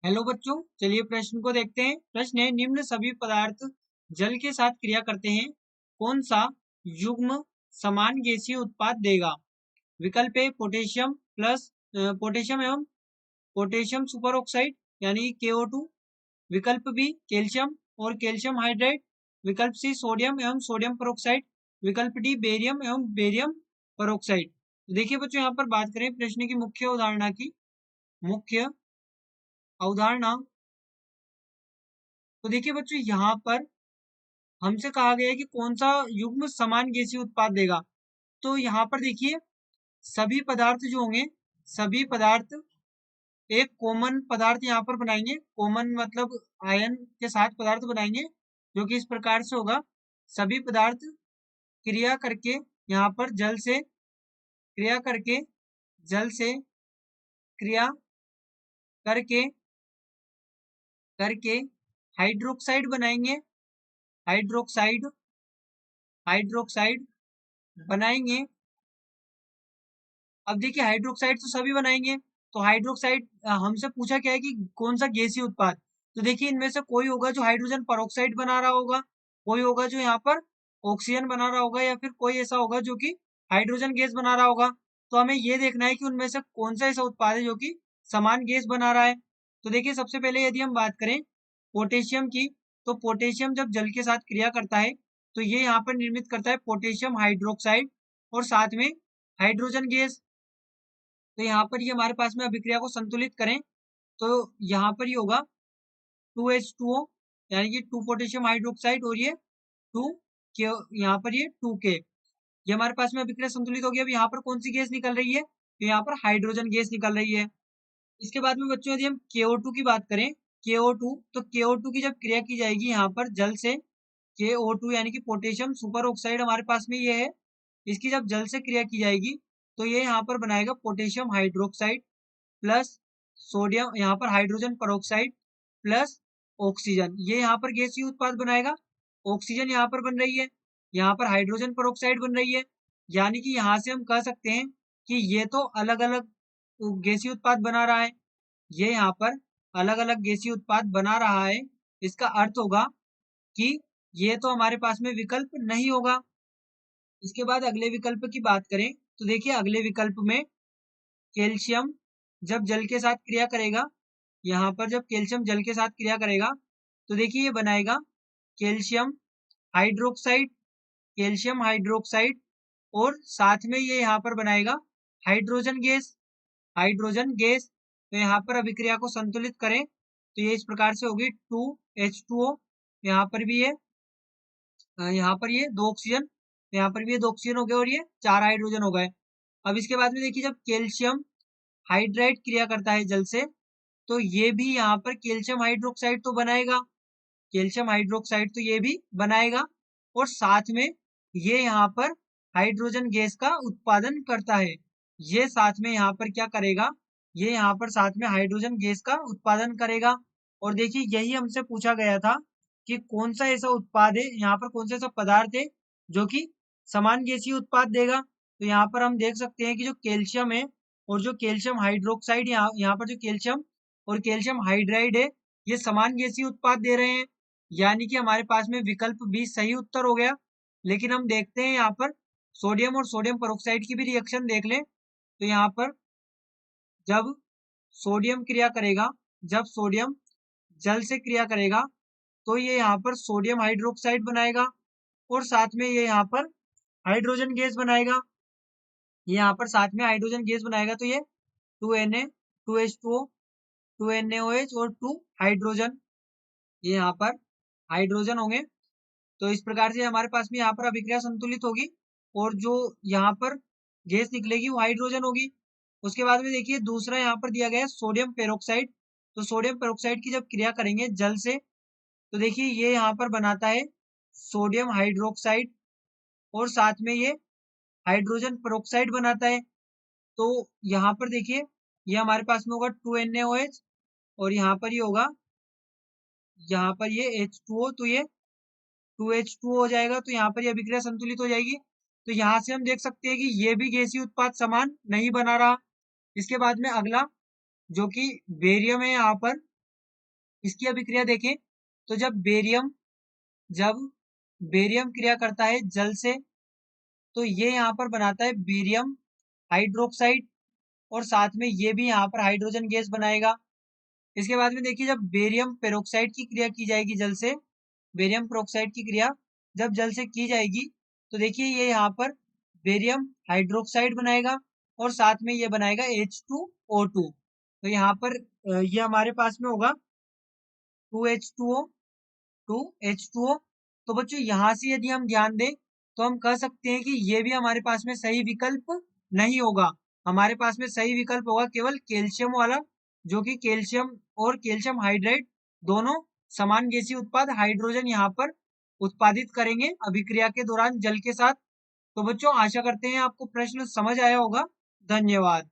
Hello बच्चों, चलिए प्रश्न को देखते हैं। प्रश्न है, निम्न सभी पदार्थ जल के साथ क्रिया करते हैं, कौन सा युग्म समान गैसीय उत्पाद देगा? विकल्प ए पोटेशियम प्लस पोटेशियम एवं पोटेशियम सुपर ऑक्साइड यानी KO2। विकल्प बी कैल्शियम और कैल्शियम हाइड्राइड। विकल्प सी सोडियम एवं सोडियम पेरोक्साइड। विकल्प डी बेरियम एवं बेरियम पेरोक्साइड। तो देखिए बच्चों, यहाँ पर बात करें प्रश्न की मुख्य अवधारणा, तो देखिए बच्चों यहाँ पर हमसे कहा गया है कि कौन सा युग्म समान गैसीय उत्पाद देगा। तो यहाँ पर देखिए सभी पदार्थ जो होंगे, सभी पदार्थ एक कॉमन पदार्थ यहाँ पर बनाएंगे। कॉमन मतलब आयन के साथ पदार्थ बनाएंगे, जो कि इस प्रकार से होगा। सभी पदार्थ क्रिया करके यहाँ पर क्रिया करके जल से क्रिया करके करके हाइड्रोक्साइड बनाएंगे। हाइड्रोक्साइड हाइड्रोक्साइड बनाएंगे। अब देखिए हाइड्रोक्साइड तो सभी बनाएंगे, तो हाइड्रोक्साइड हमसे पूछा क्या है कि कौन सा गैसीय उत्पाद। तो देखिए इनमें से कोई होगा जो हाइड्रोजन पेरोक्साइड बना रहा होगा, कोई होगा जो यहाँ पर ऑक्सीजन बना रहा होगा, या फिर कोई ऐसा होगा जो कि हाइड्रोजन गैस बना रहा होगा। तो हमें ये देखना है कि उनमें से कौन सा ऐसा उत्पाद है जो कि समान गैस बना रहा है। तो देखिए सबसे पहले यदि हम बात करें पोटेशियम की, तो पोटेशियम जब जल के साथ क्रिया करता है तो ये यहाँ पर निर्मित करता है पोटेशियम हाइड्रोक्साइड और साथ में हाइड्रोजन गैस। तो यहाँ पर ये हमारे पास में अभिक्रिया को संतुलित करें तो यहाँ पर ये होगा 2H2O, यानी कि 2 पोटेशियम हाइड्रोक्साइड और ये 2 के, यहाँ पर ये 2K। ये हमारे पास में अभिक्रिया संतुलित हो गई। अब यहाँ पर कौन सी गैस निकल रही है? तो यहाँ पर हाइड्रोजन गैस निकल रही है। इसके बाद में बच्चों यदि हम KO2 की बात करें, KO2, तो KO2 की जब क्रिया की जाएगी यहाँ पर जल से, KO2 यानी कि पोटेशियम सुपर ऑक्साइड हमारे पास में ये है, इसकी जब जल से क्रिया की जाएगी तो ये यहाँ पर बनाएगा पोटेशियम हाइड्रोक्साइड प्लस सोडियम, यहाँ पर हाइड्रोजन पेरोक्साइड प्लस ऑक्सीजन। ये यहाँ पर गैसीय उत्पाद बनाएगा। ऑक्सीजन यहाँ पर बन रही है, यहाँ पर हाइड्रोजन पेरोक्साइड बन रही है। यानी कि यहाँ से हम कह सकते हैं कि ये तो अलग अलग गैसीय उत्पाद बना रहा है, ये यहाँ पर अलग अलग गैसीय उत्पाद बना रहा है। इसका अर्थ होगा कि ये तो हमारे पास में विकल्प नहीं होगा। इसके बाद अगले विकल्प की बात करें तो देखिए अगले विकल्प में कैल्शियम जब जल के साथ क्रिया करेगा, यहाँ पर जब कैल्शियम जल के साथ क्रिया करेगा तो देखिए ये बनाएगा कैल्शियम हाइड्रोक्साइड, कैल्शियम हाइड्रोक्साइड और साथ में ये यहाँ पर बनाएगा हाइड्रोजन गैस, हाइड्रोजन गैस। तो यहाँ पर अभिक्रिया को संतुलित करें तो ये इस प्रकार से होगी 2H2O, यहाँ पर भी ये यहाँ पर ये 2 ऑक्सीजन, यहाँ पर भी ये 2 ऑक्सीजन हो गए और ये 4 हाइड्रोजन हो गए। अब इसके बाद में देखिए जब कैल्शियम हाइड्राइड क्रिया करता है जल से, तो ये भी यहाँ पर कैल्शियम हाइड्रोक्साइड तो बनाएगा, कैल्शियम हाइड्रोक्साइड तो ये भी बनाएगा और साथ में ये यहाँ पर हाइड्रोजन गैस का उत्पादन करता है। ये साथ में यहाँ पर क्या करेगा? ये यहाँ पर साथ में हाइड्रोजन गैस का उत्पादन करेगा। और देखिए यही हमसे पूछा गया था कि कौन सा ऐसा उत्पाद है, यहाँ पर कौन सा ऐसा पदार्थ है जो कि समान गैसीय उत्पाद देगा। तो यहाँ पर हम देख सकते हैं कि जो कैल्शियम है और जो कैल्शियम हाइड्रोक्साइड, यहाँ पर जो कैल्शियम और कैल्शियम हाइड्राइड है, ये समान गैसीय उत्पाद दे रहे हैं। यानी कि हमारे पास में विकल्प बी सही उत्तर हो गया। लेकिन हम देखते हैं यहाँ पर सोडियम और सोडियम पेरोक्साइड की भी रिएक्शन देख लें तो यहाँ पर जब सोडियम क्रिया करेगा, जब सोडियम जल से क्रिया करेगा तो ये यहाँ पर सोडियम हाइड्रोक्साइड बनाएगा और साथ में ये यहाँ पर हाइड्रोजन गैस बनाएगा। ये यहाँ पर साथ में हाइड्रोजन गैस बनाएगा तो ये 2Na 2H2O 2NaOH और 2 हाइड्रोजन, ये यहाँ पर हाइड्रोजन होंगे। तो इस प्रकार से हमारे पास में यहाँ पर अभिक्रिया संतुलित होगी और जो यहाँ पर गैस निकलेगी वो हाइड्रोजन होगी। उसके बाद में देखिए दूसरा यहाँ पर दिया गया है सोडियम पेरोक्साइड। तो सोडियम पेरोक्साइड की जब क्रिया करेंगे जल से, तो देखिए ये यहाँ पर बनाता है सोडियम हाइड्रोक्साइड और साथ में ये हाइड्रोजन पेरोक्साइड बनाता है। तो यहाँ पर देखिए ये हमारे पास में होगा 2NaOH और यहाँ पर ये होगा, यहाँ पर ये H2O, तो ये 2H2O हो जाएगा। तो यहाँ पर ये अभिक्रिया संतुलित हो जाएगी। तो यहाँ से हम देख सकते हैं कि ये भी गैसीय उत्पाद समान नहीं बना रहा। इसके बाद में अगला जो कि बेरियम है यहाँ पर, इसकी अभिक्रिया देखें तो जब बेरियम क्रिया करता है जल से, तो ये यहाँ पर बनाता है बेरियम हाइड्रोक्साइड, और साथ में ये भी यहाँ पर हाइड्रोजन गैस बनाएगा। इसके बाद में देखिए, जब बेरियम पेरोक्साइड की क्रिया की जाएगी जल से, बेरियम पेरोक्साइड की क्रिया जब जल से की जाएगी, तो देखिए ये यहाँ पर बेरियम हाइड्रोक्साइड बनाएगा, और साथ में ये बनाएगा H2O2। तो यहाँ पर ये हमारे पास में होगा 2H2O, 2H2O। तो बच्चों यहाँ से यदि हम ध्यान दें तो हम कह सकते हैं कि ये भी हमारे पास में सही विकल्प नहीं होगा। हमारे पास में सही विकल्प होगा केवल कैल्शियम वाला, जो कि कैल्शियम और कैल्शियम हाइड्राइड दोनों समान गैसीय उत्पाद हाइड्रोजन यहाँ पर उत्पादित करेंगे अभिक्रिया के दौरान जल के साथ। तो बच्चों आशा करते हैं आपको प्रश्न समझ आया होगा। धन्यवाद।